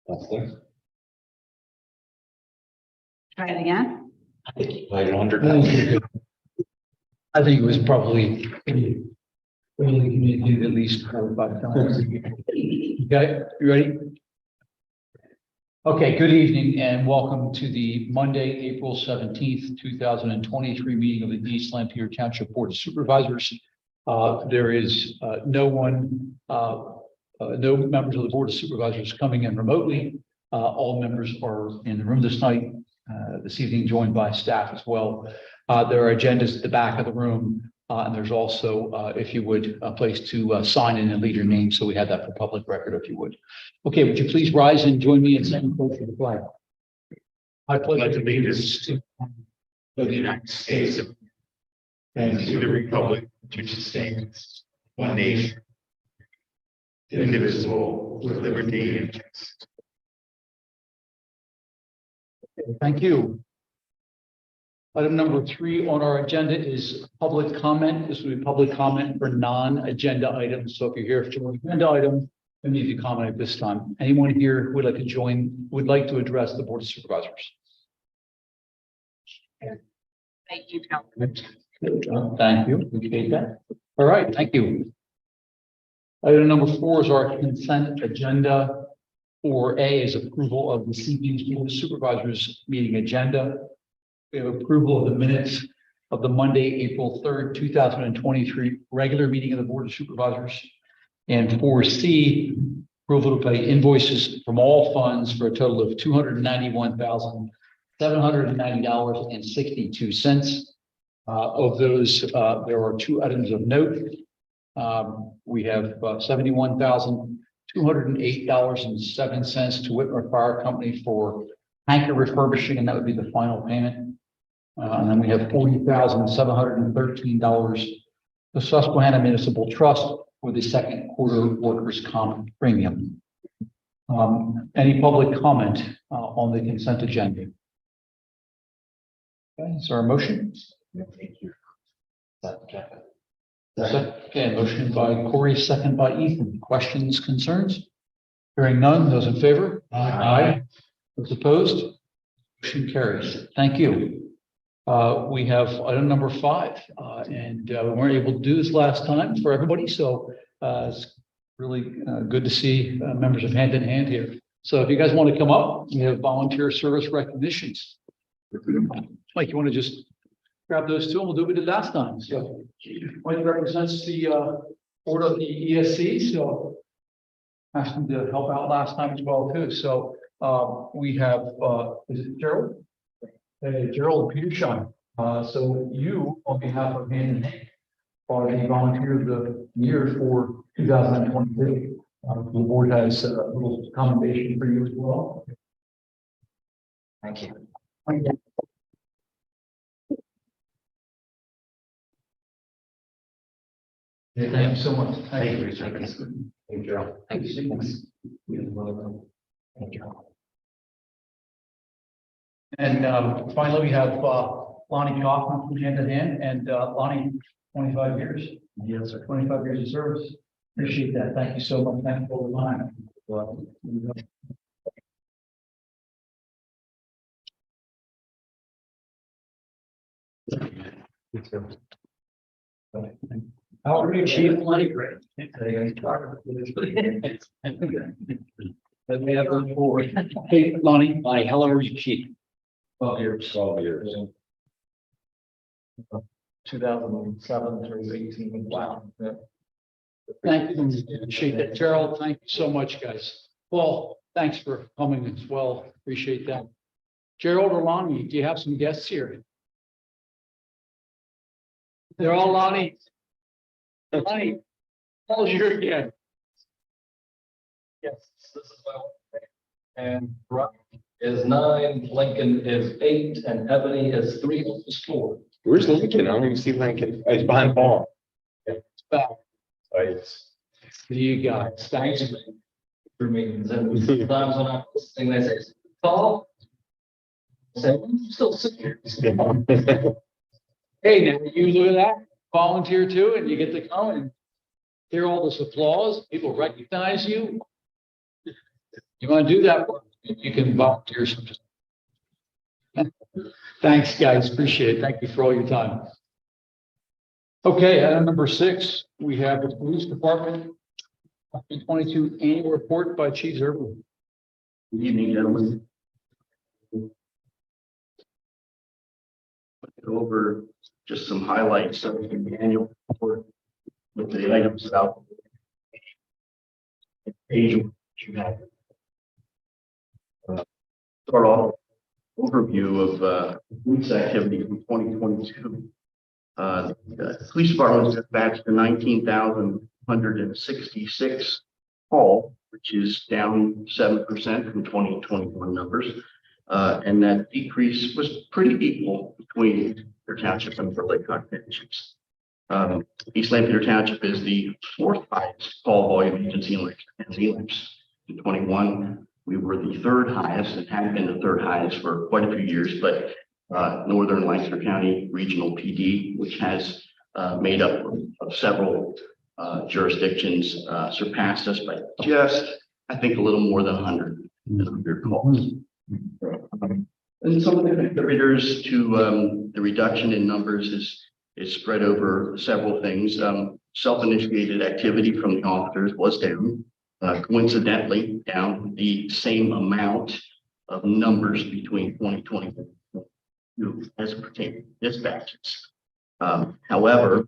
That's there. Try it again. Like 100. I think it was probably really communicated at least 4 or 5 times. Okay, you ready? Okay, good evening and welcome to the Monday, April 17th, 2023 meeting of the East Lampeter Township Board of Supervisors. There is no members of the Board of Supervisors coming in remotely. All members are in the room this night, this evening, joined by staff as well. There are agendas at the back of the room, and there's also, if you would, a place to sign in and leave your name. So we have that for public record, if you would. Okay, would you please rise and join me in saying close to the flag? I pledge allegiance to the United States and to the republic which stands one nation, indivisible, with liberty and justice. Thank you. Item number 3 on our agenda is public comment. This will be public comment for non-agenda items. So if you're here for an agenda item, you need to comment at this time. Anyone here who would like to join, would like to address the Board of Supervisors? Thank you, Councilman. Thank you. Appreciate that. All right, thank you. Item number 4 is our consent agenda. 4A is approval of this evening's Board of Supervisors meeting agenda. We have approval of the minutes of the Monday, April 3rd, 2023 regular meeting of the Board of Supervisors. And 4C, approval to pay invoices from all funds for a total of $291,790.62. Of those, there are 2 items of note. We have $71,208.07 to Whitmer Fire Company for tanker refurbishing, and that would be the final payment. And then we have $40,713 to Susquehanna Municipal Trust for the second quarter workers' comp premium. Any public comment on the consent agenda? Okay, is there a motion? Okay, motion by Corey, second by Ethan. Questions, concerns? Hearing none, those in favor? Aye. Those opposed? Motion carries. Thank you. We have item number 5, and we weren't able to do this last time for everybody, so it's really good to see members of Hand in Hand here. So if you guys want to come up, we have volunteer service recognitions. Mike, you want to just grab those 2 and we'll do what we did last time. So Mike represents the board of the ESC, so asked him to help out last time as well too. So we have, is it Gerald? Hey, Gerald Petershine. So you, on behalf of Hand in Hand, are the volunteer of the year for 2022. The board has a little commendation for you as well. Thank you. Thank you so much. Thank you, Richard. Thank you, Gerald. Thank you. Thank you. And finally, we have Lonnie Kaufman from Hand in Hand, and Lonnie, 25 years. Yes, sir. 25 years of service. Appreciate that. Thank you so much. Thank you for the time. How are you, Chief? Lonnie, great. We have them forward. Hey, Lonnie. Hi, how long were you chief? 12 years. 12 years. 2007 through 18. Wow. Yeah. Thank you. Appreciate that. Gerald, thank you so much, guys. Paul, thanks for coming as well. Appreciate that. Gerald or Lonnie, do you have some guests here? They're all Lonnie. Lonnie, Paul's here again. Yes, this is my one. And Brock is 9, Lincoln is 8, and Ebony is 3, is 4. Where's Lincoln? I don't even see Lincoln. Oh, he's behind Paul. It's back. Oh, yes. You guys, thanks. For meetings, and sometimes when I'm listening, they say, Paul. I say, I'm still sitting here. Hey, now you look at that, volunteer too, and you get to come and hear all this applause. People recognize you. You want to do that? You can volunteer some. Thanks, guys. Appreciate it. Thank you for all your time. Okay, item number 6, we have the police department 2022 annual report by Chief Zerber. Good evening, gentlemen. Go over just some highlights of the annual report with the items about page you have. Start off overview of police activity from 2022. The police department was dispatched to 19,166 call, which is down 7% from 2021 numbers. And that decrease was pretty equal between their township and Fort Lake townships. East Lampeter Township is the 4th highest call volume agency in Lamps. In 21, we were the 3rd highest and had been the 3rd highest for quite a few years, but Northern Lancaster County Regional PD, which has made up of several jurisdictions, surpassed us by just, I think, a little more than 100 calls. And some of the contributors to the reduction in numbers is spread over several things. Self-initiated activity from the officers was down, coincidentally down the same amount of numbers between 2020 as it pertains to dispatches. However,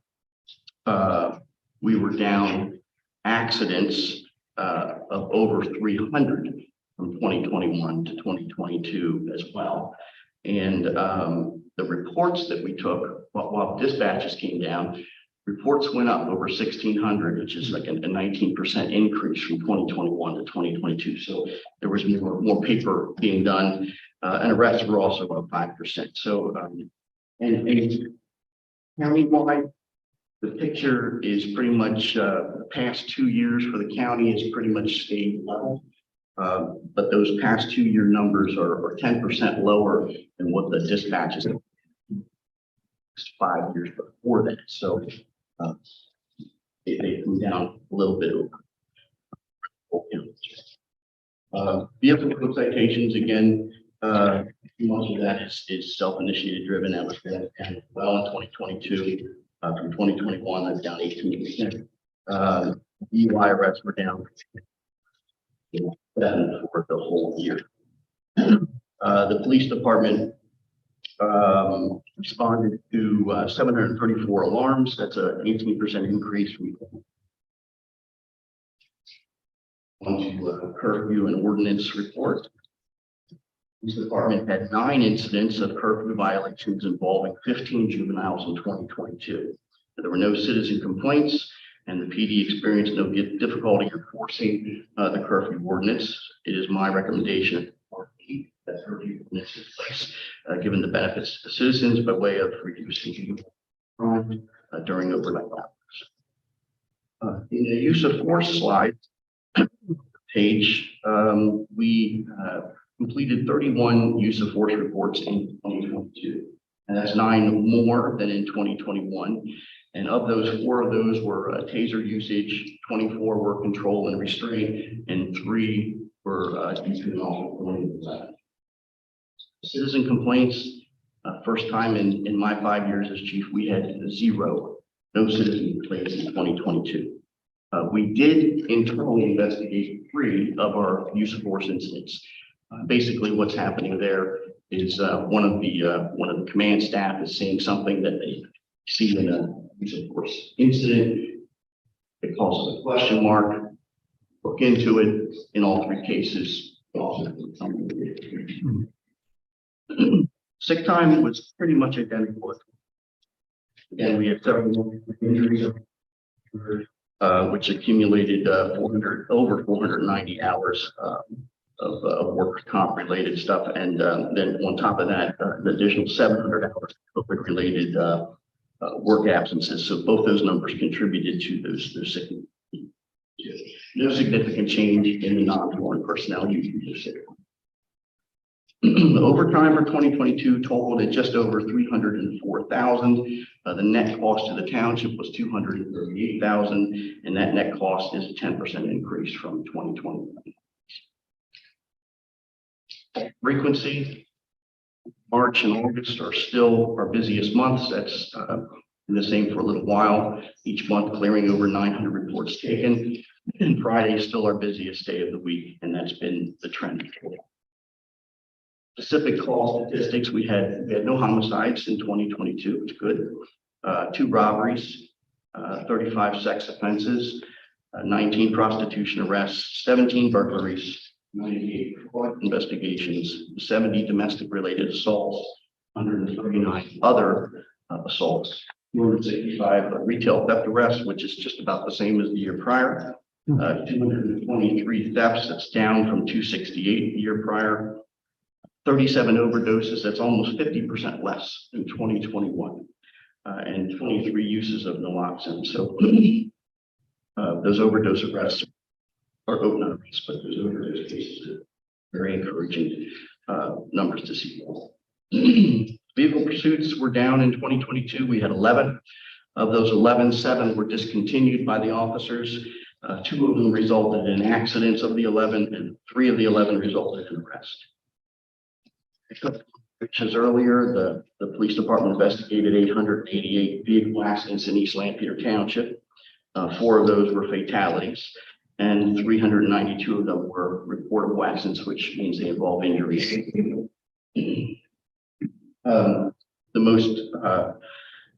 we were down accidents of over 300 from 2021 to 2022 as well. And the reports that we took, while dispatches came down, reports went up over 1,600, which is like a 19% increase from 2021 to 2022. So there was more paper being done, and arrests were also up 5%. So, and county-wide, the picture is pretty much the past 2 years for the county is pretty much stayed level. But those past 2-year numbers are 10% lower than what the dispatches 5 years before that. So they come down a little bit over. Vehicle code citations, again, most of that is self-initiated driven. That was down well in 2022. From 2021, that's down 18%. DUI arrests were down 7 for the whole year. The police department responded to 734 alarms. That's an 18% increase from onto curfew and ordinance report. The police department had 9 incidents of curfew violations involving 15 juveniles in 2022. There were no citizen complaints, and the PD experienced no difficulty enforcing the curfew ordinance. It is my recommendation that curfew ordinance in place, given the benefits to citizens by way of reducing crime during overnight hours. In the use of force slide page, we completed 31 use of force reports in 2022, and that's 9 more than in 2021. And of those, 4 of those were taser usage, 24 were control and restraint, and 3 were juvenile. Citizen complaints, first time in my 5 years as chief, we had 0, no citizen complaints in 2022. We did internally investigate 3 of our use of force incidents. Basically, what's happening there is one of the command staff is saying something that they see in a use of force incident. It causes a question mark. Look into it. In all 3 cases, sick time was pretty much identical. Again, we had several injuries, which accumulated over 490 hours of work comp related stuff, and then on top of that, an additional 700 hours of COVID related work absences. So both those numbers contributed to those sick. No significant change in the non-foreign personnel usage. The overtime for 2022 totaled at just over 304,000. The net cost to the township was 238,000, and that net cost is a 10% increase from 2021. Frequency, March and August are still our busiest months. That's been the same for a little while. Each month clearing over 900 reports taken. And Friday is still our busiest day of the week, and that's been the trend. Specific call statistics, we had no homicides in 2022, which is good. 2 robberies, 35 sex offenses, 19 prostitution arrests, 17 burglaries, 98 fraud investigations, 70 domestic related assaults, 139 other assaults, 265 retail theft arrests, which is just about the same as the year prior. 223 thefts, that's down from 268 the year prior. 37 overdoses, that's almost 50% less than 2021. And 23 uses of naloxone. So those overdose arrests are not arrests, but those overdose cases are very encouraging numbers to see. Vehicle pursuits were down in 2022. We had 11. Of those 11, 7 were discontinued by the officers. 2 of them resulted in accidents of the 11, and 3 of the 11 resulted in arrest. Which is earlier, the police department investigated 888 vehicle accidents in East Lampeter Township. 4 of those were fatalities, and 392 of them were reportable accidents, which means they involve injuries.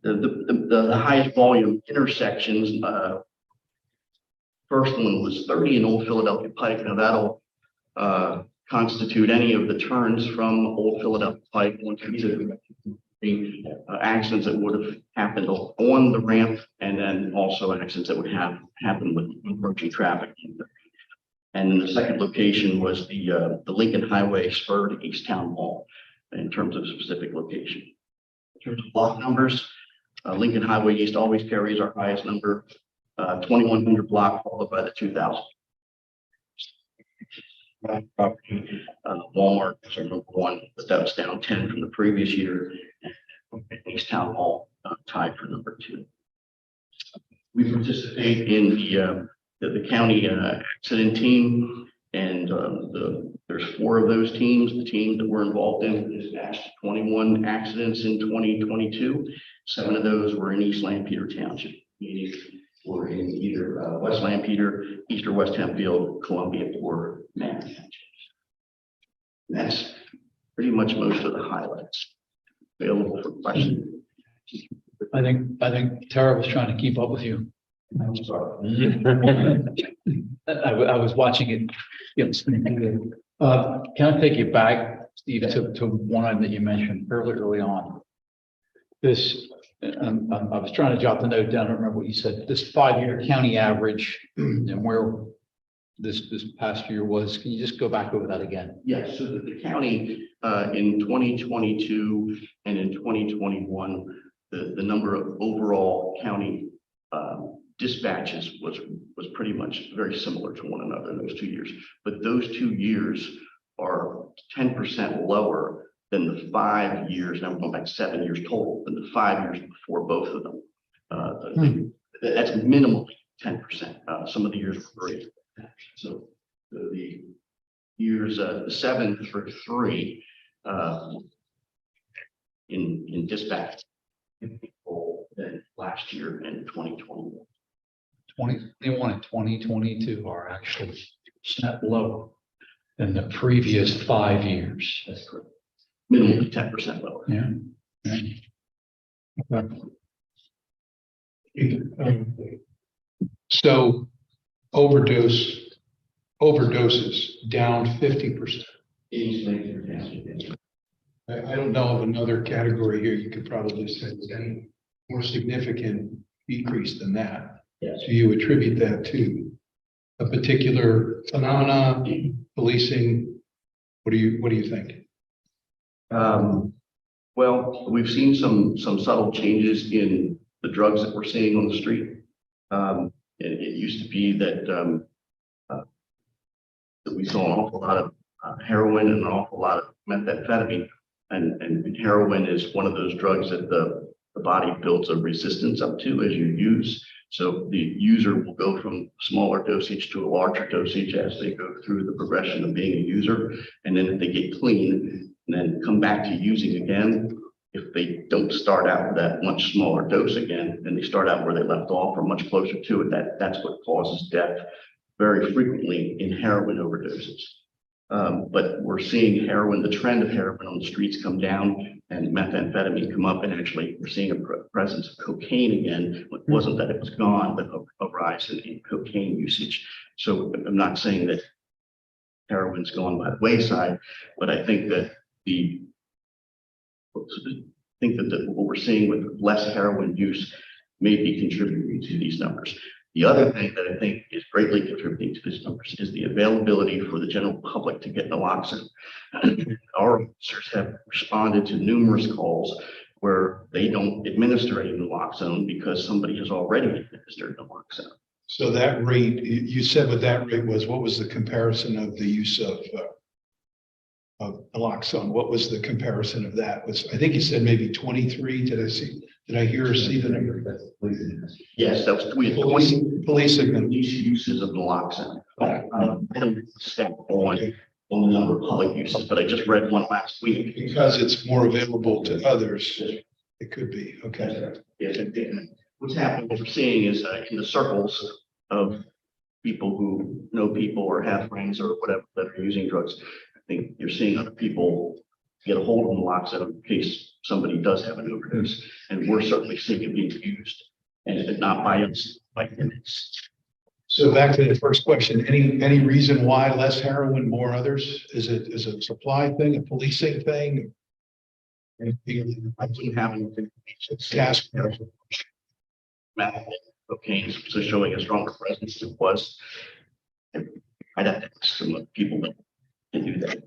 The highest volume intersections. First one was 30 in Old Philadelphia Pike. Now that'll constitute any of the turns from Old Philadelphia Pike onto the accidents that would have happened on the ramp, and then also accidents that would have happened with approaching traffic. And then the second location was the Lincoln Highway spur to East Town Mall in terms of specific location. In terms of block numbers, Lincoln Highway East always carries our highest number, 2100 block, followed by the 2000. Property, Walmart is our number 1, but that was down 10 from the previous year. And East Town Hall tied for number 2. We participate in the county accident team, and there's 4 of those teams. The team that we're involved in dispatched 21 accidents in 2022. 7 of those were in East Lampeter Township, meaning were in either West Lampeter, East or West Hempfield, Columbia, or Manor Townships. That's pretty much most of the highlights. Available for questions. I think Tara was trying to keep up with you. I'm sorry. I was watching it. Can I take you back, Steve, to one item that you mentioned early on? This, I was trying to jot the note down. I don't remember what you said. This 5-year county average and where this past year was. Can you just go back over that again? Yes. So the county in 2022 and in 2021, the number of overall county dispatches was pretty much very similar to one another in those 2 years. But those 2 years are 10% lower than the 5 years. Now we're going back 7 years total than the 5 years before both of them. That's minimally 10%. Some of the years were great. So the years 7 through 3 in dispatch than last year in 2021. 2021 and 2022 are actually percent lower than the previous 5 years. That's correct. Minimally 10% lower. Yeah. So overdoses down 50%. I don't know of another category here. You could probably say there's any more significant decrease than that. Yes. So you attribute that to a particular phenomena, policing. What do you think? Well, we've seen some subtle changes in the drugs that we're seeing on the street. It used to be that we saw an awful lot of heroin and an awful lot of methamphetamine, and heroin is one of those drugs that the the body builds a resistance up to as you use. So the user will go from smaller dosage to a larger dosage as they go through the progression of being a user. And then if they get clean and then come back to using again, if they don't start out with that much smaller dose again, and they start out where they left off or much closer to it, that's what causes death very frequently in heroin overdoses. But we're seeing heroin, the trend of heroin on the streets come down and methamphetamine come up, and actually we're seeing a presence of cocaine again. It wasn't that it was gone, but a rise in cocaine usage. So I'm not saying that heroin's gone by the wayside, but I think that what we're seeing with less heroin use may be contributing to these numbers. The other thing that I think is greatly contributing to these numbers is the availability for the general public to get naloxone. Our officers have responded to numerous calls where they don't administer any naloxone because somebody has already administered naloxone. So that rate, you said what that rate was, what was the comparison of the use of naloxone? What was the comparison of that? I think you said maybe 23. Did I hear or see the number? Yes, that was Policing police uses of naloxone. I don't step on the number of public uses, but I just read one last week. because it's more available to others. It could be, okay. Yes, what's happening, what we're seeing is in the circles of people who know people or have friends or whatever that are using drugs, I think you're seeing other people get a hold of naloxone in case somebody does have an overdose. And we're certainly seeing it being used, and not by us, by inmates. So back to the first question, any reason why less heroin, more others? Is it a supply thing, a policing thing? I wouldn't have anything. Task force. Meth, cocaine, so showing a stronger presence than it was. I'd have to ask some people that can do that.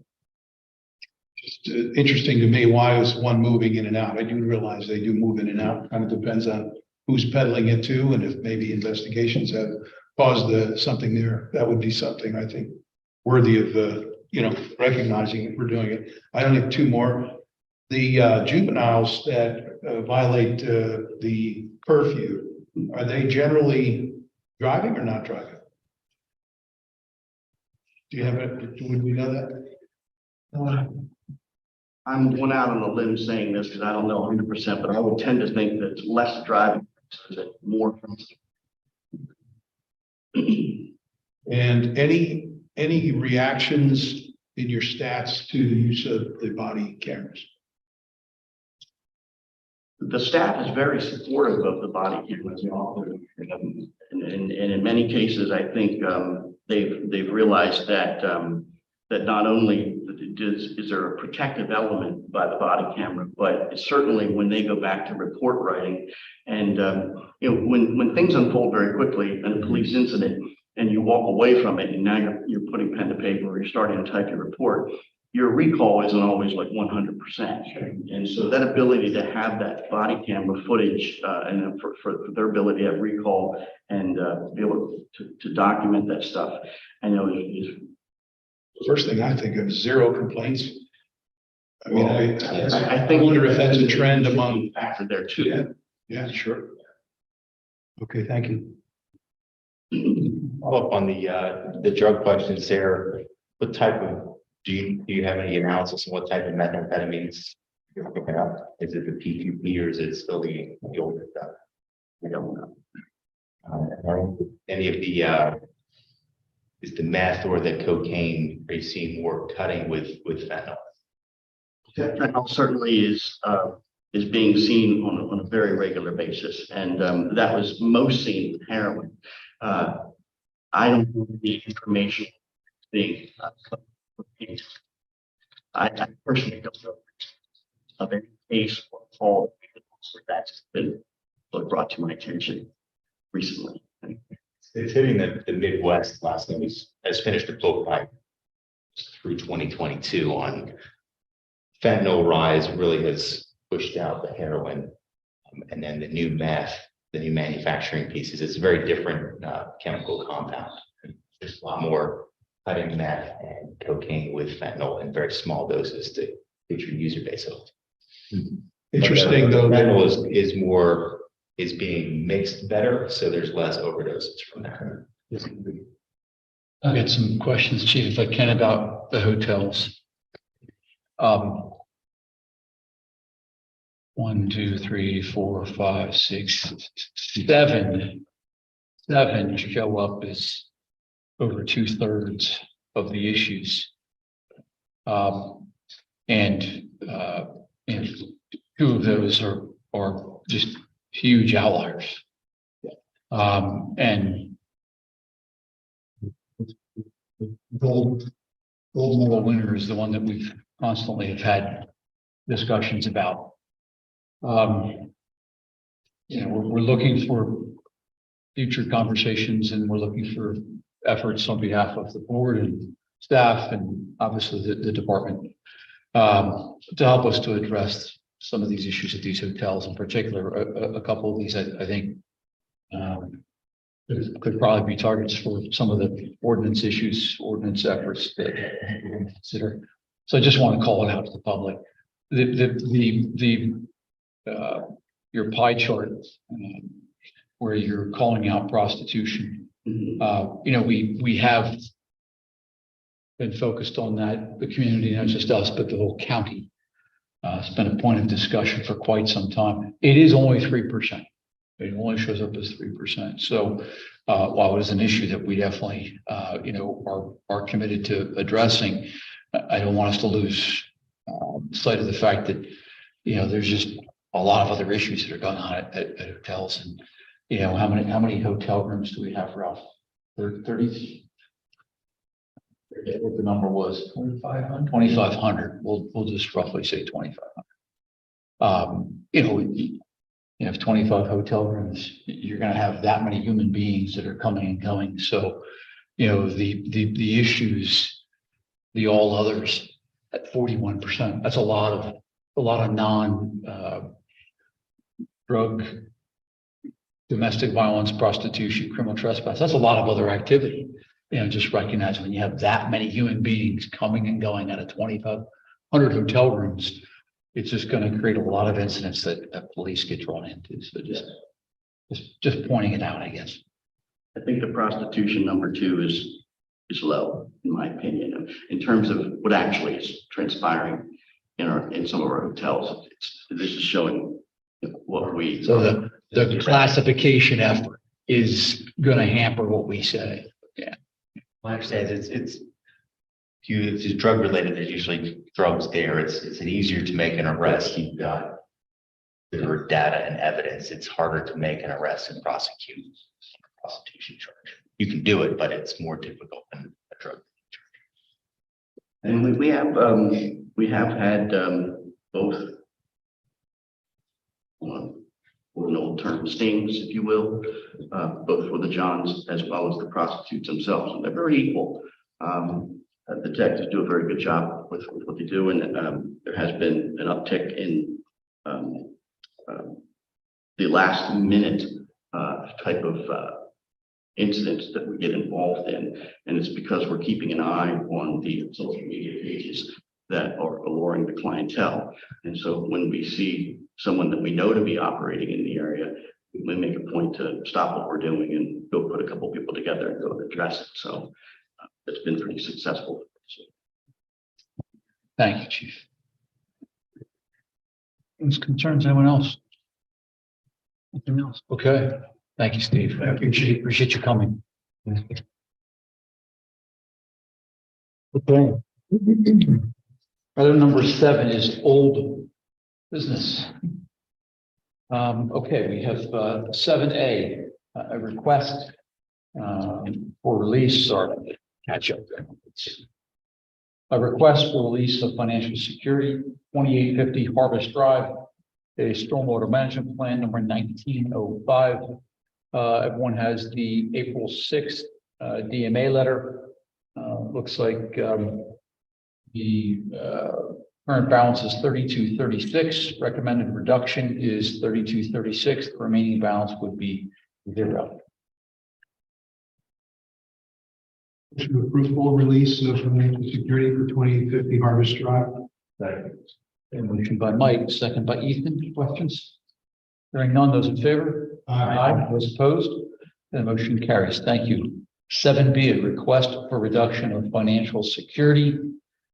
Just interesting to me, why is one moving in and out? I do realize they do move in and out. Kind of depends on who's peddling it to, and if maybe investigations have caused something there. That would be something I think worthy of recognizing if we're doing it. I only have two more. The juveniles that violate the curfew, are they generally driving or not driving? Do you have it? Would we know that? I'm going out on a limb saying this because I don't know 100%, but I would tend to think that it's less driving, than more from. And any reactions in your stats to the use of the body cameras? The staff is very supportive of the body cameras, and in many cases, I think they've realized that that not only is there a protective element by the body camera, but it's certainly when they go back to report writing, and when things unfold very quickly in a police incident, and you walk away from it, and now you're putting pen to paper, or you're starting to type your report. Your recall isn't always like 100%. And so that ability to have that body camera footage and for their ability to have recall and be able to document that stuff, I know is. First thing I think of is zero complaints. I mean, I think wonder if that's a trend among. Factor there too. Yeah, sure. Okay, thank you. Follow up on the drug questions there. What type of, do you have any analysis on what type of methamphetamines you're picking up? Is it the P2P or is it still the older stuff? I don't know. Any of the is the meth or the cocaine, are you seeing more cutting with fentanyl? Fentanyl certainly is being seen on a very regular basis, and that was most seen with heroin. I don't know the information being. I personally don't know of any case or call that's been brought to my attention recently. It's hitting the Midwest. Last night has finished a book by through 2022 on fentanyl rise really has pushed out the heroin, and then the new meth, the new manufacturing pieces. It's a very different chemical compound. There's a lot more cutting meth and cocaine with fentanyl in very small doses to get your user base up. Interesting, though, Fentanyl that is being mixed better, so there's less overdoses from that. I'll get some questions, Chief, if I can, about the hotels. 1, 2, 3, 4, 5, 6, 7. 7 show up as over 2/3 of the issues. And 2 of those are just huge outliers. And gold medal winner is the one that we've constantly have had discussions about. We're looking for future conversations, and we're looking for efforts on behalf of the board and staff, and obviously the department, to help us to address some of these issues at these hotels. In particular, a couple of these, I think, could probably be targets for some of the ordinance efforts that we're going to consider. So I just want to call it out to the public. Your pie chart, where you're calling out prostitution, we have been focused on that, the community, not just us, but the whole county. It's been a point of discussion for quite some time. It is only 3%. It only shows up as 3%. So while it is an issue that we definitely, are committed to addressing, I don't want us to lose sight of the fact that, there's just a lot of other issues that are going on at hotels. And, how many hotel rooms do we have, Ralph? 30? What the number was? 2,500. 2,500. We'll just roughly say 2,500. If 25 hotel rooms, you're going to have that many human beings that are coming and going. So, the issues, the all others at 41%, that's a lot of non drug, domestic violence, prostitution, criminal trespass. That's a lot of other activity. Just recognize when you have that many human beings coming and going out of 2,500 hotel rooms, it's just going to create a lot of incidents that police get drawn into. So just pointing it out, I guess. I think the prostitution number 2 is low, in my opinion, in terms of what actually is transpiring in some of our hotels. This is showing what we. So the classification effort is going to hamper what we say. Yeah. My understanding is if it's drug related, there's usually drugs there. It's easier to make an arrest. You've got better data and evidence. It's harder to make an arrest and prosecute a prostitution charge. You can do it, but it's more difficult than a drug charge. And we have had both an old term stings, if you will, both for the Johns as well as the prostitutes themselves. And they're very equal. The detectives do a very good job with what they do, and there has been an uptick in the last minute type of incidents that we get involved in, and it's because we're keeping an eye on the social media pages that are alluring the clientele. And so when we see someone that we know to be operating in the area, we make a point to stop what we're doing and go put a couple people together and go address it. So it's been pretty successful. Thank you, Chief. Any concerns? Anyone else? Anything else? Okay. Thank you, Steve. I appreciate you coming. Okay. Item number 7 is old business. Okay, we have 7A, a request for release, or catch up there. A request for release of financial security, 2850 Harvest Drive, a stormwater management plan number 1905. Everyone has the April 6th DMA letter. Looks like the current balance is 3236. Recommended reduction is 3236. The remaining balance would be 0. To approve full release of financial security for 2850 Harvest Drive. Okay, motion by Mike, second by Ethan. Questions? Hearing none, those in favor? Those opposed? The motion carries. Thank you. 7B, a request for reduction of financial security.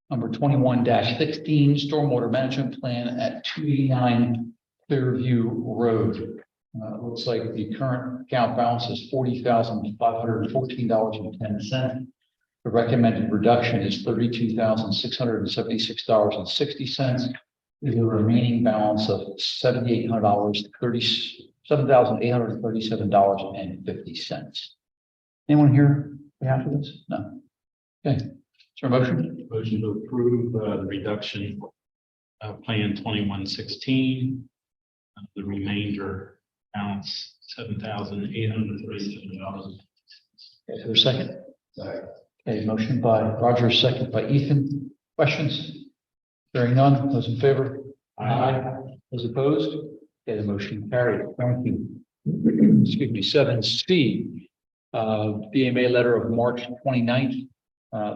Number 21-16, stormwater management plan at 289 Clearview Road. Looks like the current account balance is $40,514.10. The recommended reduction is $32,676.60. With a remaining balance of $7,837.50. Anyone here on behalf of this? No. Okay. Is there a motion? Motion to approve the reduction of Plan 2116. The remainder balance $7,837. Is there a second? Okay, motion by Roger, second by Ethan. Questions? Hearing none, those in favor? Those opposed? Okay, the motion carried. Thank you. Excuse me, 7C, BMA letter of March 29th.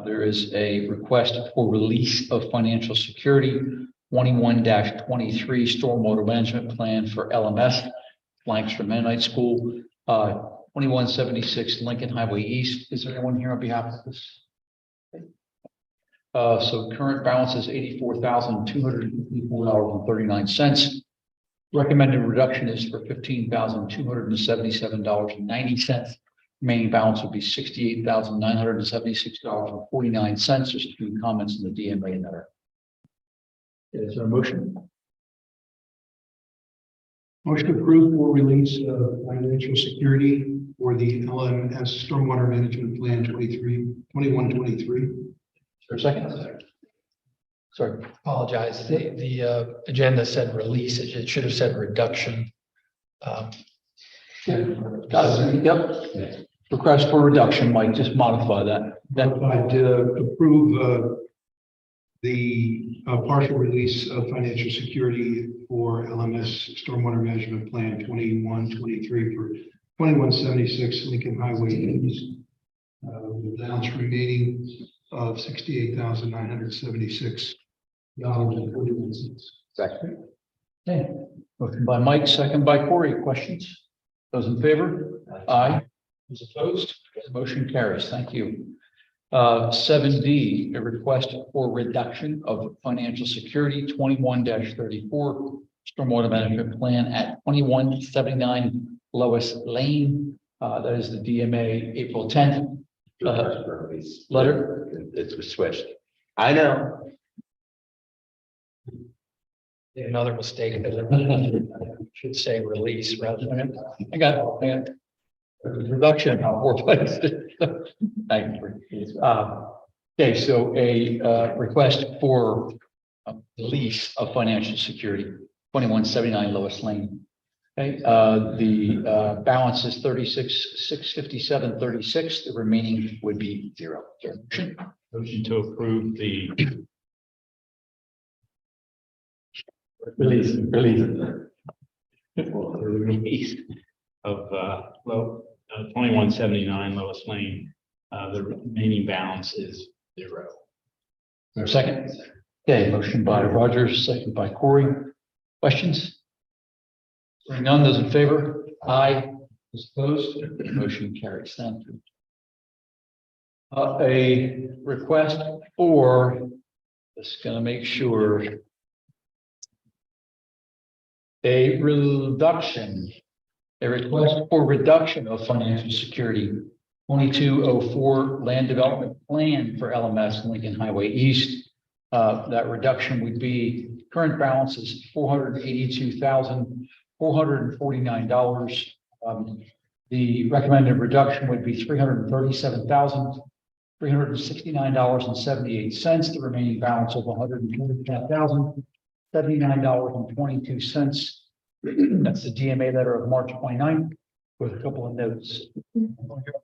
There is a request for release of financial security, 21-23 stormwater management plan for LMS, Lancaster Mennonite School, 2176 Lincoln Highway East. Is there anyone here on behalf of this? So current balance is $84,254.39. Recommended reduction is for $15,277.90. Remaining balance would be $68,976.49. There's a few comments in the DMA letter. Is there a motion? Motion approved for release of financial security for the LMS Stormwater Management Plan 21-23. Is there a second? Sorry. Apologize. The agenda said release. It should have said reduction. Got it. Yep. Request for reduction, Mike, just modify that. I'd approve the partial release of financial security for LMS Stormwater Management Plan 21-23 for 2176 Lincoln Highway East. The balance remaining of $68,976.41. Second. Okay. Motion by Mike, second by Corey. Questions? Those in favor? Aye. Those opposed? Motion carries. Thank you. 7D, a request for reduction of financial security, 21-34 stormwater management plan at 2179 Lois Lane. That is the DMA April 10th. Letter. It's switched. I know. Another mistake. Should say release rather than. I got it. Reduction of 4 places. Thank you. Okay, so a request for release of financial security, 2179 Lois Lane. Okay, the balance is 36,657.36. The remaining would be zero. Motion to approve the Release. release of 2179 Lois Lane. The remaining balance is zero. Second. Okay, motion by Rogers, second by Corey. Questions? Hearing none, those in favor? Aye. Those opposed? Motion carries. Thank you. A request for, just gonna make sure. A request for reduction of financial security, 2204 land development plan for LMS Lincoln Highway East. That reduction would be current balance is $482,449. The recommended reduction would be $337,369.78. The remaining balance of $145,079.22. That's the DMA letter of March 29th with a couple of notes.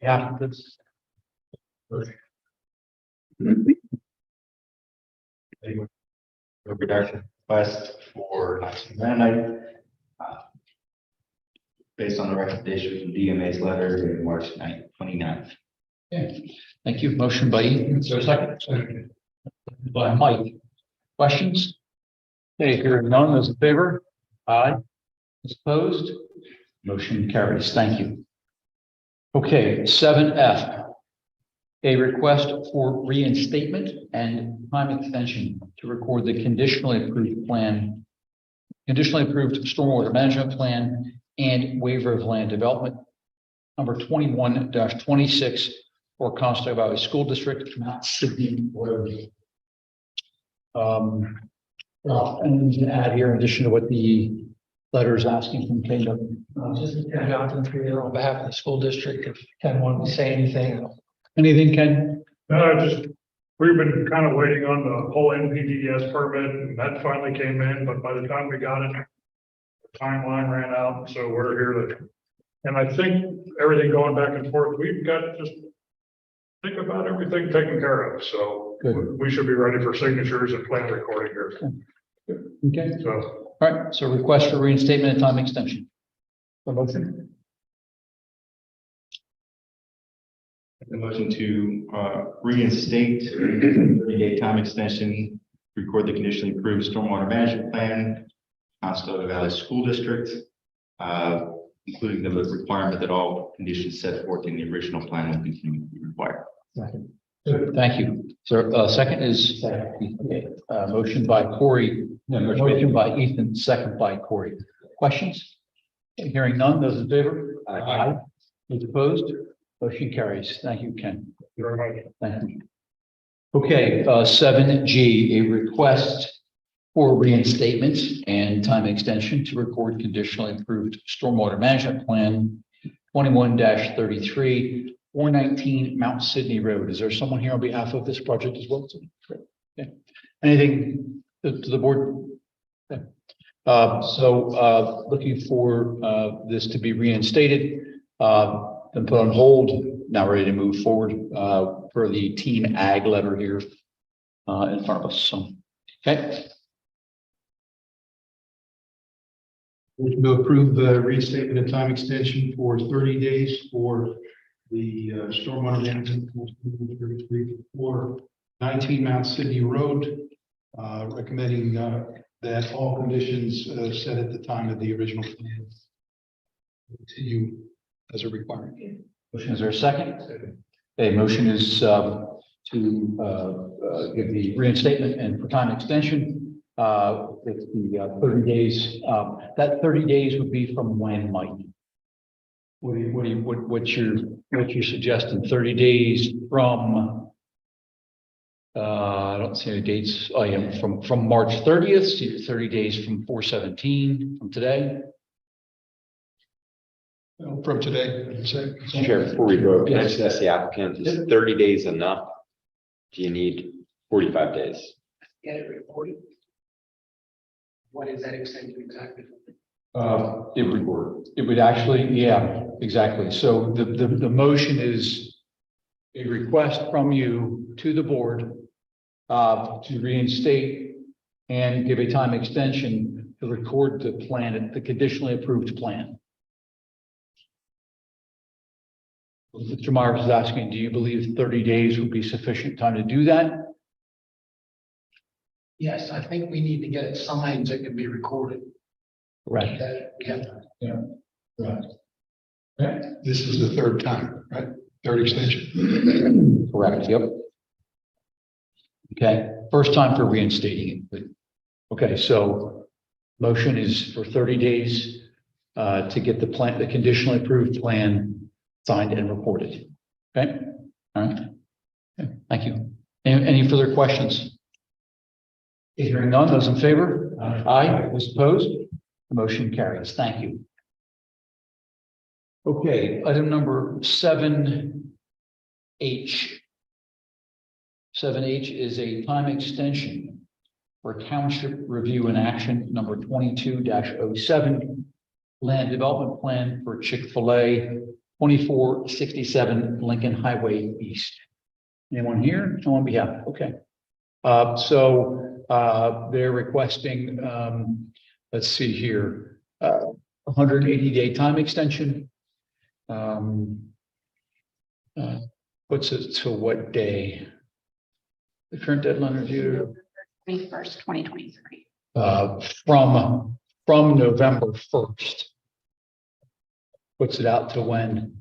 Yeah, that's. Reduction request for Mennonite. Based on the recommendation from DMA's letter dated March 29th. Okay, thank you. Motion by Ethan. Is there a second? By Mike. Questions? Okay, hearing none, those in favor? Aye. Those opposed? Motion carries. Thank you. Okay, 7F. A request for reinstatement and time extension to record the conditionally approved plan, conditionally approved stormwater management plan and waiver of land development number 21-26 for Conestoga Valley School District, Mount Sydney Road. And to add here, in addition to what the letter is asking from Kingdom. Just Ken Johnson here on behalf of the school district. If Ken wanted to say anything. Anything, Ken? We've been kind of waiting on the whole NPDES permit, and that finally came in, but by the time we got it, the timeline ran out, so we're here to. And I think everything going back and forth, we've got just think about everything taken care of, so Good. we should be ready for signatures and plan recording here. Okay. So All right, so request for reinstatement and time extension. The motion? The motion to reinstate 30-day time extension, record the conditionally approved stormwater management plan, Conestoga Valley School District, including the requirement that all conditions set forth in the original plan will continue to be required. Thank you. So second is motion by Corey, motion by Ethan, second by Corey. Questions? Hearing none, those in favor? Aye. Those opposed? Motion carries. Thank you, Ken. thank you very much. Thank you. Okay, 7G, a request for reinstatement and time extension to record conditionally approved stormwater management plan 21-33, 419 Mount Sydney Road. Is there someone here on behalf of this project as well? Okay. Anything to the board? Okay. Looking for this to be reinstated, and put on hold, now ready to move forward for the Team Ag letter here in front of us. So, okay. To approve the reinstatement and time extension for 30 days for the stormwater management for 19 Mount Sydney Road, recommending that all conditions set at the time of the original plan continue as a requirement. Motion, is there a second? Okay, motion is to give the reinstatement and for time extension. It's the 30 days. That 30 days would be from when, Mike? What's your suggestion? 30 days from? I don't see any dates. I am from March 30th. 30 days from 4/17 from today. From today, I'd say. Chair, before we go, can I Yes. just ask the applicant, is 30 days enough? Do you need 45 days? Get it reported. What is that extension exactly? It would actually, yeah, exactly. So the motion is a request from you to the board to reinstate and give a time extension to record the plan, the conditionally approved plan. Mr. Myers is asking, do you believe 30 days would be sufficient time to do that? Yes, I think we need to get it signed so it can be recorded. Right. Yeah. Right. This is the third time, right? Third extension. Correct, yep. Okay, first time for reinstating it, but, okay, so motion is for 30 days to get the plan, the conditionally approved plan signed and reported. Okay, all right. Okay. Thank you. Any further questions? Hearing none, those in favor? Aye. Those opposed? The motion carries. Thank you. Okay, item number 7H. 7H is a time extension for township review and action number 22-07, land development plan for Chick-fil-A, 2467 Lincoln Highway East. Anyone here? No on behalf. Okay. They're requesting, let's see here, 180-day time extension. What's it to what day? The current deadline review? 21st, 2023. from November 1st. Puts it out to when?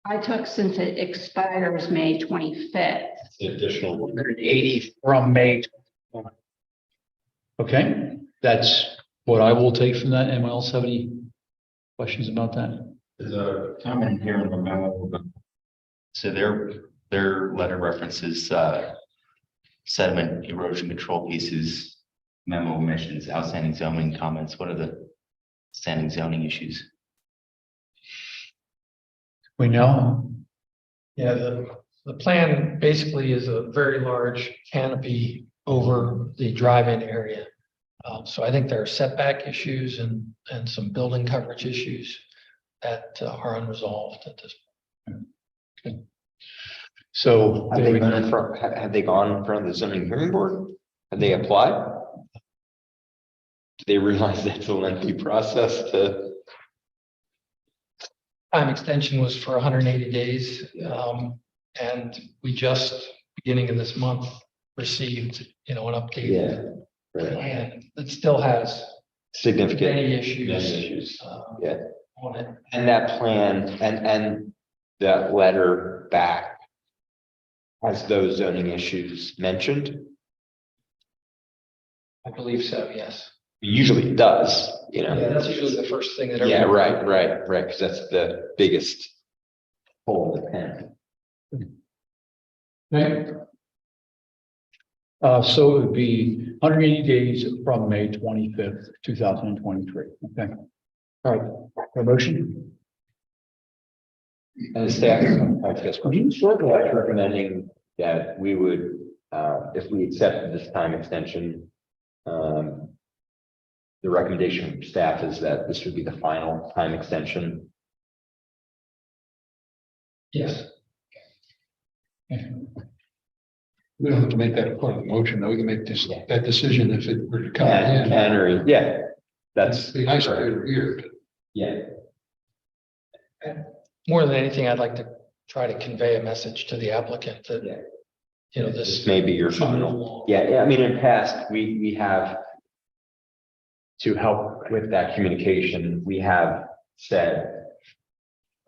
I took since it expires May 25th. Additional. 180 from May. Okay, that's what I will take from that. Anyone else have any questions about that? There's a comment here in the memo. So their letter references, sediment erosion control pieces, memo omissions, outstanding zoning comments. What are the standing zoning issues? We know. Yeah, the plan basically is a very large canopy over the drive-in area. So I think there are setback issues and some building coverage issues that are unresolved at this point. So Have they gone in front of the zoning hearing board? Have they applied? Do they realize that's a lengthy process to? Time extension was for 180 days. And we just, beginning of this month, received, an update. Right. And it still has Significant. many issues. Many issues. Yeah. On it. And that plan and that letter back has those zoning issues mentioned? I believe so, yes. Usually it does, Yeah, that's usually the first thing that. Yeah, everyone- right, because that's the biggest hole in the pen. Okay. So it would be 180 days from May 25th, 2023. Okay. All right, a motion? And the staff, I guess, recommending that we would, if we accepted this time extension, the recommendation from staff is that this would be the final time extension. Yes. We don't have to make that a part of the motion, though. We can make that decision if it were to come in. Yeah, that's. Be nice if they were here. Yeah. More than anything, I'd like to try to convey a message to the applicant that, This this. may be your final. Yeah, I mean, in past, we have. To help with that communication, we have said.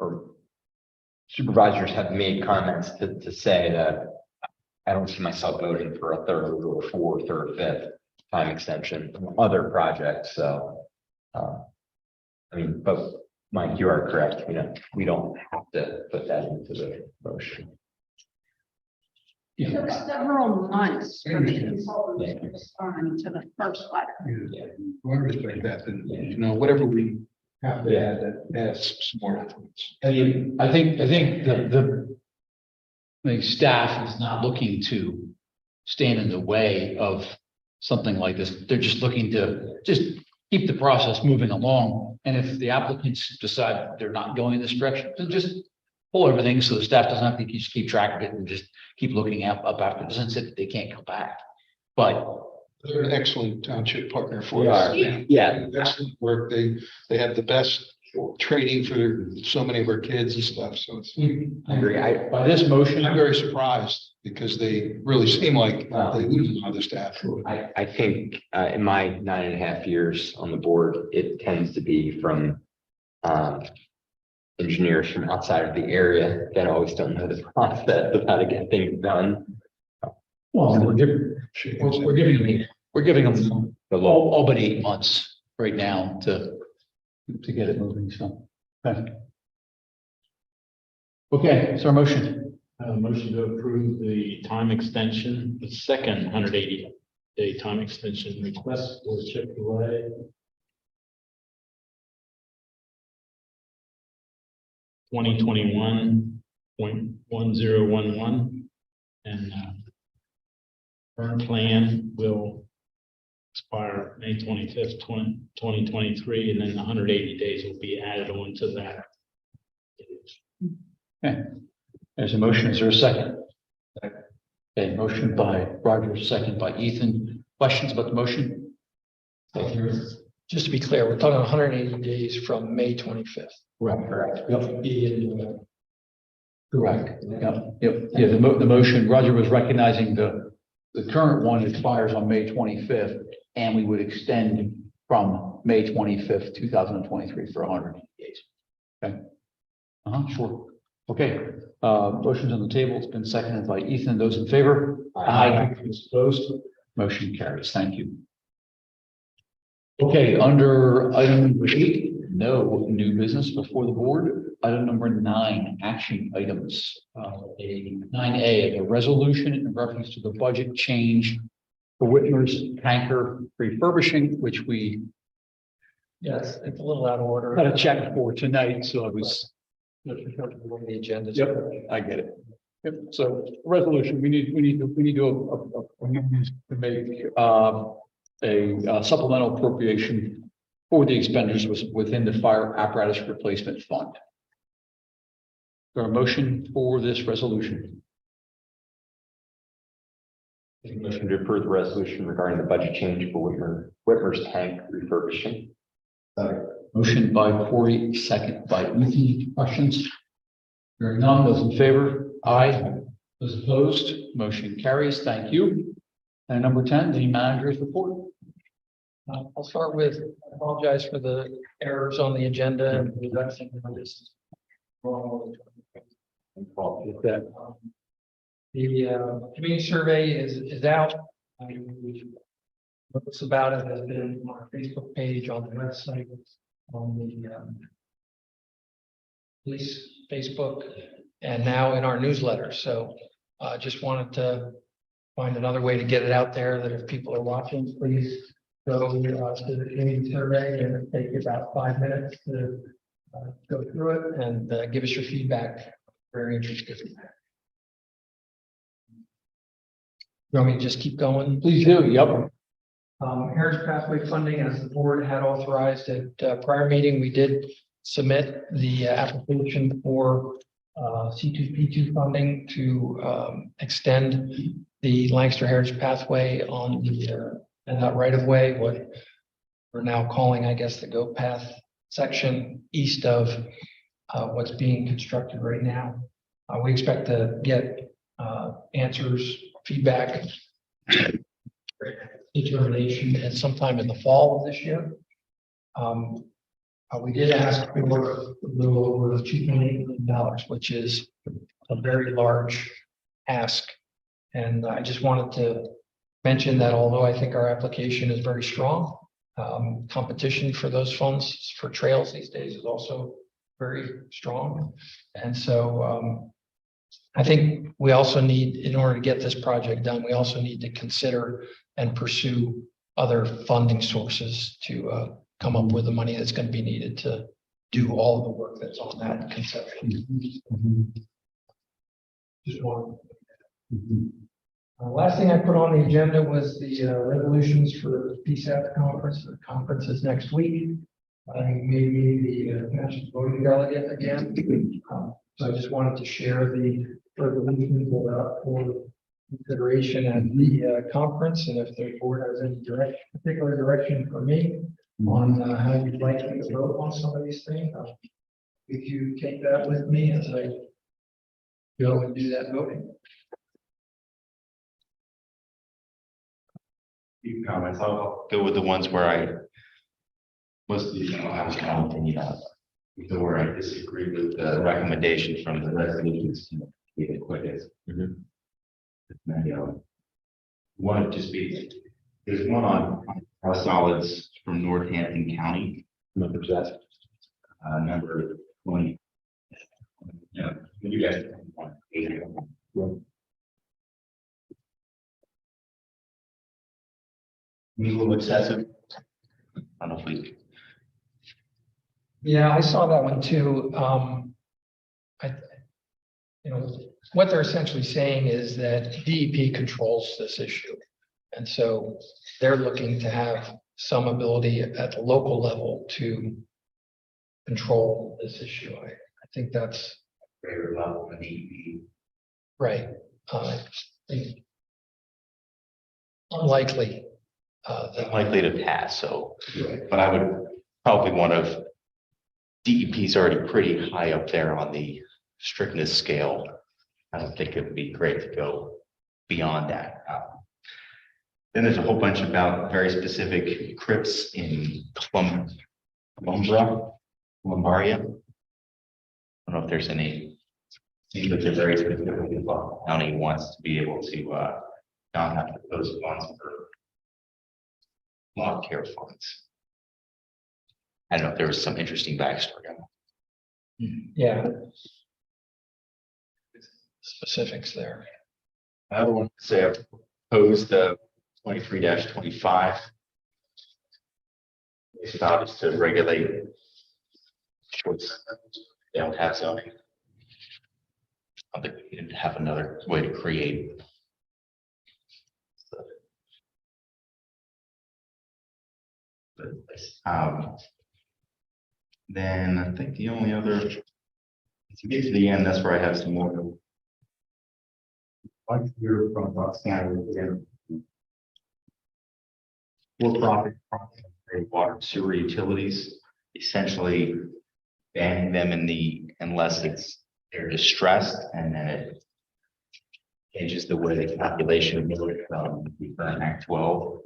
Or supervisors have made comments to say that. I don't see myself voting for a third or fourth or fifth time extension from other projects, so. I mean, but Mike, you are correct, we don't have to put that into the motion. It took several months for the consultant to respond to the first letter. Yeah. Well, I respect that, and, whatever we have to add, that adds some more influence. I think the staff is not looking to stand in the way of something like this. They're just looking to just keep the process moving along. And if the applicants decide they're not going in this direction, then just pull everything so the staff doesn't have to just keep track of it and just keep looking up after. It doesn't say that they can't come back. But They're an excellent township partner for We us. are, yeah. Excellent work. They have the best training for so many of our kids and stuff, so it's. I agree. by this motion, I'm very surprised because they really seem like they lose a lot of staff. I think in my 9.5 years on the board, it tends to be from engineers from outside of the area that always don't know the process of how to get things done. well, we're giving them The law. all but 8 months right now to get it moving. So, okay. Okay, so our motion. Motion to approve the time extension, the second 180-day time extension request for Chick-fil-A. 2021.1011 and current plan will expire May 25th, 2023, and then 180 days will be added on to that. Okay. There's a motion. Is there a second? Okay, motion by Roger, second by Ethan. Questions about the motion? Just to be clear, we're talking 180 days from May 25th. Correct. Yep. Be in November. Correct. Yep. Yeah, the motion, Roger was recognizing the current one expires on May 25th. and we would extend from May 25th, 2023 for 180 days. Okay. Sure. Okay, motion's on the table. It's been seconded by Ethan. Those in favor? Aye. Those opposed? Motion carries. Thank you. Okay, under item number 8, no new business before the board. Item number 9, action items. A 9A, a resolution in reference to the budget change for Whitmer's tanker refurbishing, which we Yes, it's a little out of order. got a check for tonight, so I was. The agenda. Yep, I get it. Yep, so resolution, we need to make a supplemental appropriation for the expenditures within the fire apparatus replacement fund. There a motion for this resolution? Motion to approve the resolution regarding the budget change for Whitmer's tank refurbishing. Motion by Corey, second by Ethan. Questions? Hearing none, those in favor? Aye. Those opposed? Motion carries. Thank you. And number 10, the manager's report. I'll start with, I apologize for the errors on the agenda and the reduction of this. The community survey is out. What's about it has been on our Facebook page, on the website, on the police Facebook, and now in our newsletter. So just wanted to find another way to get it out there, that if people are watching, please go to the community survey, and it'll take you about 5 minutes to go through it and give us your feedback. Very interested. You want me to just keep going? Please do. Yep. Heritage Pathway funding, as the board had authorized at prior meeting, we did submit the application for C2P2 funding to extend the Lancaster Heritage Pathway on the and that right of way, what we're now calling, I guess, the Go Path section east of what's being constructed right now. We expect to get answers, feedback, determination at sometime in the fall of this year. We did ask for a little over $2.8 million, which is a very large ask. And I just wanted to mention that although I think our application is very strong, competition for those funds for trails these days is also very strong. And so I think we also need, in order to get this project done, we also need to consider and pursue other funding sources to come up with the money that's going to be needed to do all of the work that's on that conception. Just one. Last thing I put on the agenda was the resolutions for the PSAP conference. The conference is next week. Maybe the national voting delegate again. So I just wanted to share the resolutions for consideration at the conference, and if the board has any particular direction for me on how you'd like me to vote on some of these things, if you take that with me as I go and do that voting. Few comments. I'll go with the ones where most of these I don't have a strong opinion of. Where I disagree with the recommendation from the resolutions to be the quickest. One would just be, there's one on solids from Northampton County. Number that. Number 20. Yeah, you guys. A little excessive. I don't know if we. Yeah, I saw that one too. What they're essentially saying is that DEP controls this issue. And so they're looking to have some ability at the local level to control this issue. I think that's Greater level than DEP. right. Unlikely. Unlikely to pass, so, but I would probably want to, DEP's already pretty high up there on the strictness scale. I don't think it would be great to go beyond that. Then there's a whole bunch about very specific crypts in Lombaria. I don't know if there's any, seems like they're very specific. The county wants to be able to, not have to post funds for lawn care funds. I don't know if there was some interesting backstory on that. Yeah. Specifics there. I would want to say I proposed the 23-25. It's about just to regulate choice. They don't have zoning. I think we need to have another way to create. Then I think the only other, to get to the end, that's where I have some more. Like you're from Standard again. For-profit water and sewer utilities, essentially banning them unless they're distressed, and then it changes the way the calculation of it from the current Act 12.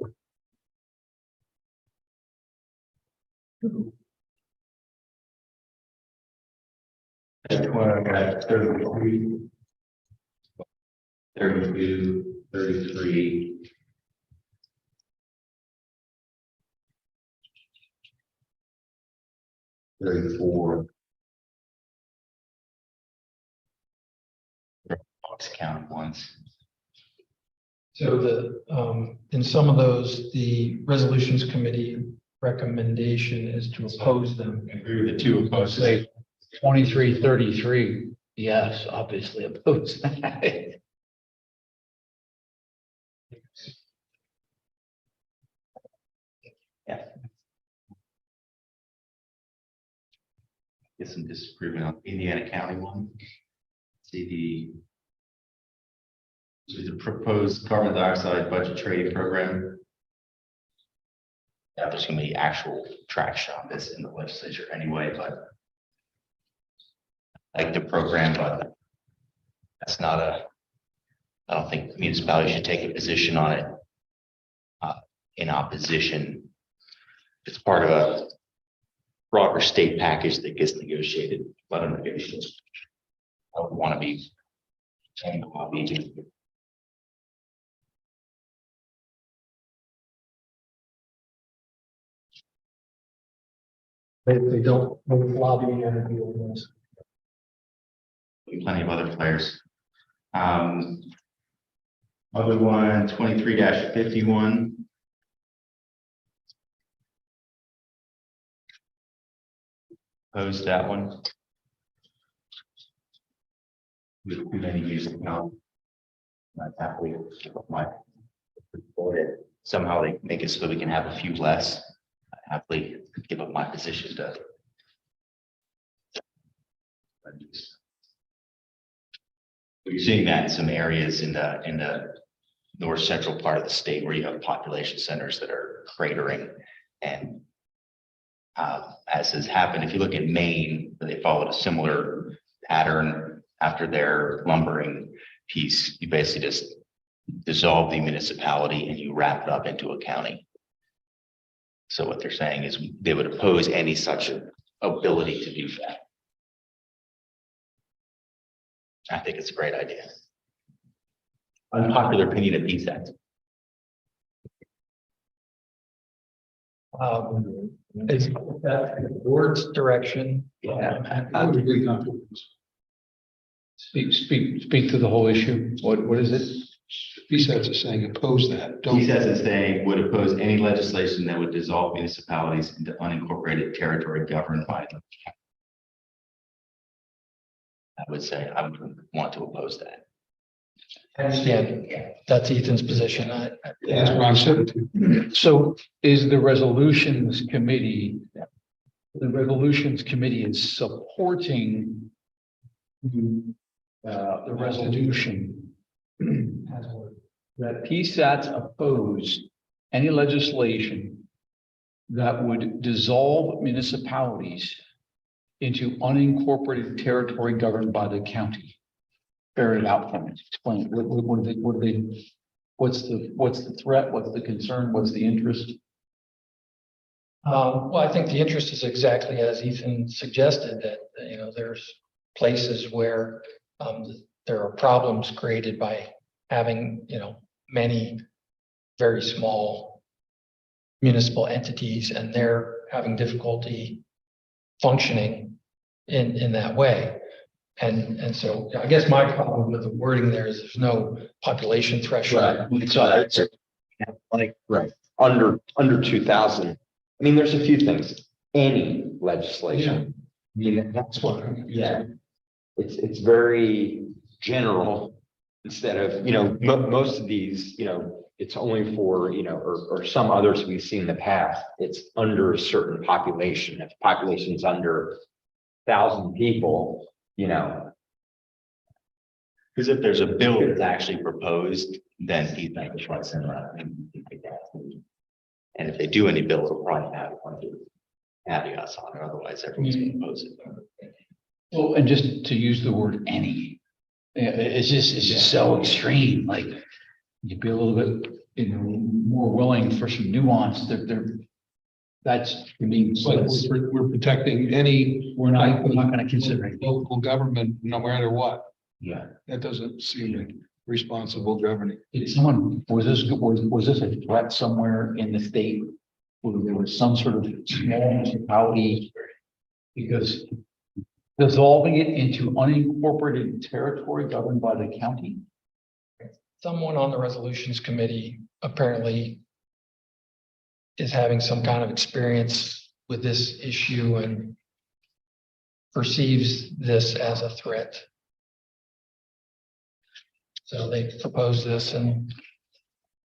That's why I got 33, 32, 33. 34. Box count once. So in some of those, the resolutions committee recommendation is to oppose them. I agree with the two opposed. Say 2333. Yes, obviously opposed. Yeah. Get some disagreement on Indiana County one. See the proposed carbon dioxide budget trading program. Yeah, there's gonna be actual traction on this in the legislature anyway, but I like the program, but that's not I don't think municipalities should take a position on it in opposition. It's part of a broader state package that gets negotiated, but I don't want to be They don't lobby energy on this. plenty of other players. Other one, 23-51. Opposed that one. With too many using now. Not happily give up my. Somehow they make it so we can have a few less. I happily give up my position to. We're seeing that in some areas in the north central part of the state where you have population centers that are cratering. And as has happened, if you look at Maine, they followed a similar pattern after their lumbering piece. You basically just dissolve the municipality and you wrap it up into a county. So what they're saying is they would oppose any such ability to do that. I think it's a great idea. Unpopular opinion of PSAT. Is that the board's direction? Yeah. I would agree not to. Speak to the whole issue. What is it? PSATs are saying oppose that. Don't. PSAT is saying would oppose any legislation that would dissolve municipalities into unincorporated territory governed by them. I would say I would want to oppose that. I understand. That's Ethan's position. That's what I'm saying. So is the resolutions committee is supporting the resolution that PSATs oppose any legislation that would dissolve municipalities into unincorporated territory governed by the county. Bear it out for me. Explain. What do they? What's the threat? What's the concern? What's the interest? Well, I think the interest is exactly as Ethan suggested, that, you know, there's places where there are problems created by having, you know, many very small municipal entities, and they're having difficulty functioning in that way. And so I guess my problem with the wording there is there's no population threshold. Right, under 2,000. I mean, there's a few things, any legislation. I mean, that's what, yeah. It's very general instead of, you know, most of these, you know, it's only for, you know, or some others we've seen in the past, it's under a certain population. If the population's under 1,000 people, you know. Because if there's a bill that's actually proposed, then he's not going to try to send around and take that. And if they do any bills, they'll probably have one to caveats on it, otherwise everyone's going to oppose it. Well, and just to use the word any, it's just so extreme, like you'd be a little bit, you know, more willing for some nuance. That's, I mean, But we're protecting any. we're not going to consider it. Local government, no matter what. Yeah. That doesn't seem like responsible governing. Did someone, was this a threat somewhere in the state? Where there was some sort of small municipality? Because dissolving it into unincorporated territory governed by the county? Someone on the resolutions committee apparently is having some kind of experience with this issue and perceives this as a threat. So they proposed this, and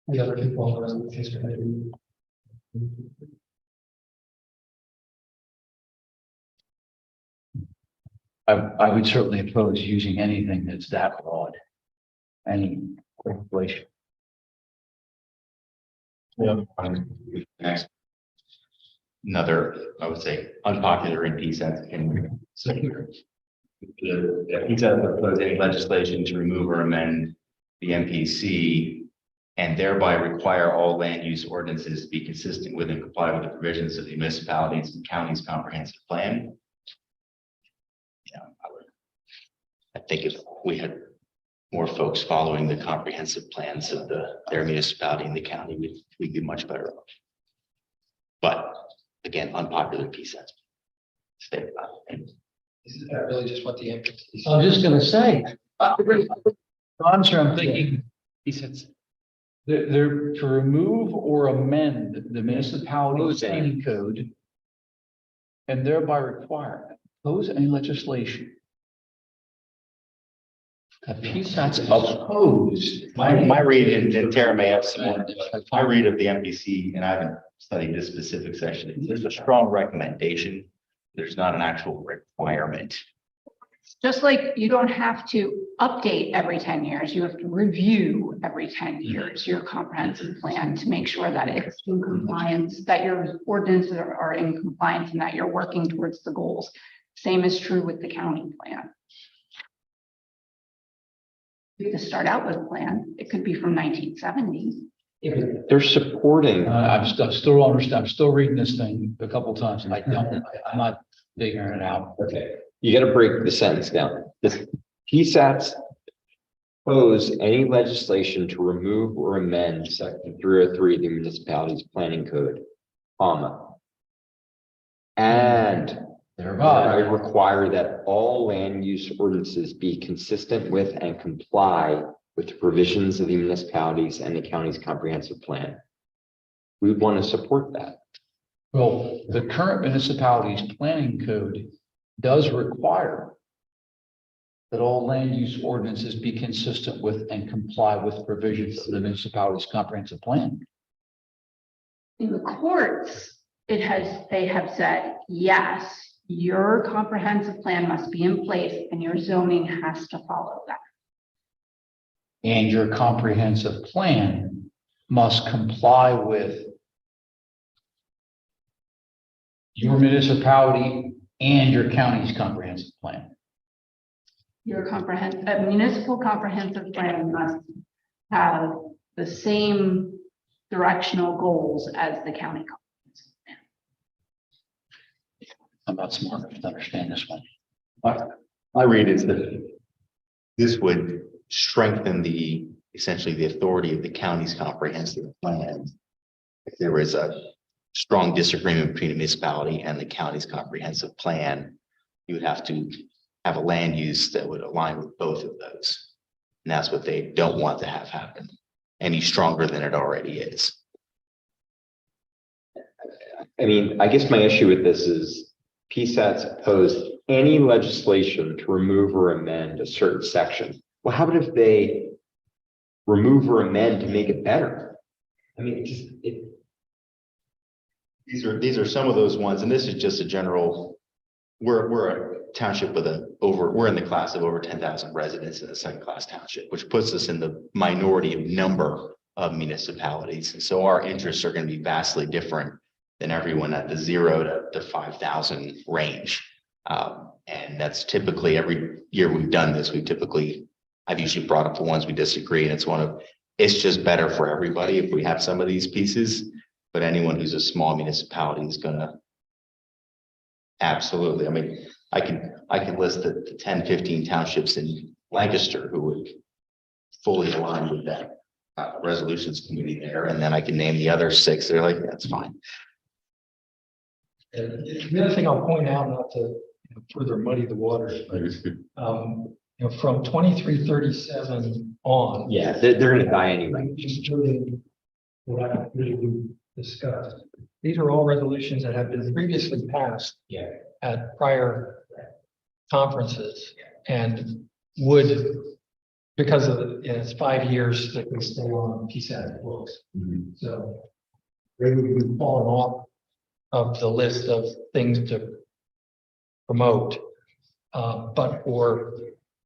the other people on the resolutions committee. I would certainly oppose using anything that's that broad. Any regulation. Next. Another, I would say, unpopular in PSAT in the PSAT propose any legislation to remove or amend the MPC and thereby require all land use ordinances to be consistent with and comply with the provisions of the municipalities and counties comprehensive plan. Yeah, I think if we had more folks following the comprehensive plans of their municipality and the county, we'd be much better off. But again, unpopular PSAT. Stay about it. Isn't that really just what the MPC? I'm just gonna say. I'm sure I'm thinking, he said. They're to remove or amend the municipality's planning code. And thereby require, oppose any legislation. A piece that's opposed. My read, and Tara may have some more, my read of the MPC, and I haven't studied this specific section, there's a strong recommendation. There's not an actual requirement. Just like you don't have to update every 10 years, you have to review every 10 years your comprehensive plan to make sure that it's in compliance, that your ordinances are in compliance, and that you're working towards the goals. Same is true with the county plan. To start out with a plan, it could be from 1970. They're supporting. I'm still understand. I'm still reading this thing a couple times, and I'm not figuring it out. Okay, you got to break the sentence down. The PSATs oppose any legislation to remove or amend section 303 of the municipality's planning code, comma. And I require that all land use ordinances be consistent with and comply with the provisions of the municipalities and the county's comprehensive plan. We would want to support that. Well, the current municipality's planning code does require that all land use ordinances be consistent with and comply with provisions of the municipality's comprehensive plan. In the courts, they have said, yes, your comprehensive plan must be in place and your zoning has to follow that. And your comprehensive plan must comply with your municipality and your county's comprehensive plan. Your municipal comprehensive plan must have the same directional goals as the county. comprehensive plan. I'm not smart enough to understand this one. My read is that this would strengthen essentially the authority of the county's comprehensive plan. If there was a strong disagreement between a municipality and the county's comprehensive plan, you would have to have a land use that would align with both of those. And that's what they don't want to have happen any stronger than it already is. I mean, I guess my issue with this is PSAT's opposed any legislation to remove or amend a certain section. Well, how about if they remove or amend to make it better? I mean, These are some of those ones, and this is just a general, we're a township with we're in the class of over 10,000 residents in a second class township, which puts us in the minority of number of municipalities. And so our interests are going to be vastly different than everyone at the 0 to 5,000 range. And that's typically every year we've done this, I've usually brought up the ones we disagree, and it's just better for everybody if we have some of these pieces. But anyone who's a small municipality is gonna absolutely, I mean, I can list the 10, 15 townships in Lancaster who would fully align with that resolutions committee there, and then I can name the other 6. They're like, that's fine. And the other thing I'll point out, not to further muddy the waters, but from 2337 on. yeah, they're going to die anyway. Including what we discussed. These are all resolutions that have been previously passed. Yeah. At prior conferences and would, because of it's 5 years that we stay on PSAT books. So they would be falling off of the list of things to promote, but for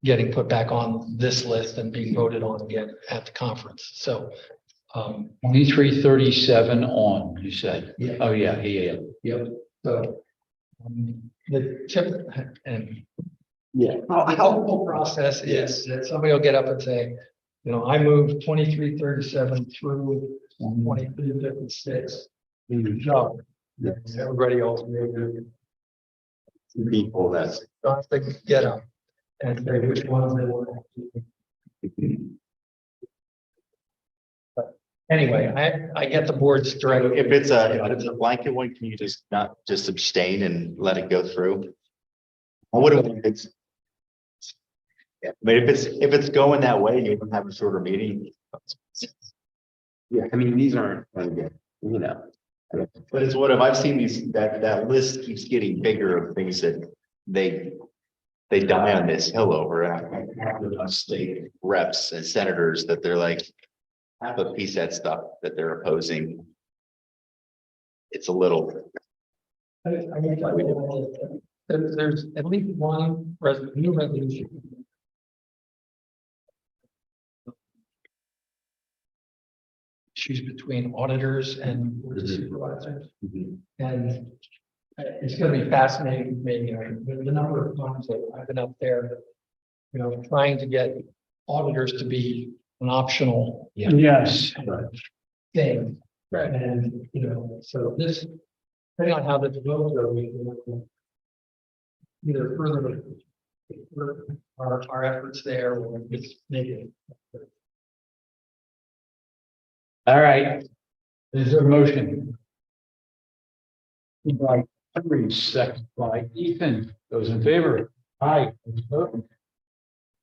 getting put back on this list and being voted on again at the conference. So 2337 on, you said? Yeah. Oh, yeah. yep. So the tip and Yeah. the whole process is that somebody will get up and say, I moved 2337 through 2356. Good job. Everybody else moved. People that's Don't they get up and say which ones they want to. But anyway, I get the board's direct. If it's a blanket one, can you just not just abstain and let it go through? Well, what if it's? Yeah, but if it's going that way, you don't have a shorter meeting. yeah. I mean, these aren't But it's what if I've seen that list keeps getting bigger of things that they die on this hill over after state reps and senators that they're like half a piece of that stuff that they're opposing. It's a little. There's at least one new resolution. Issues between auditors and board of supervisors. And it's going to be fascinating to me, the number of times that I've been up there, trying to get auditors to be an optional Yes. thing. Right. And, so this, depending on how this goes, either further our efforts there or just make it. All right. Is there a motion? By Henry, second by Ethan. Those in favor? Aye.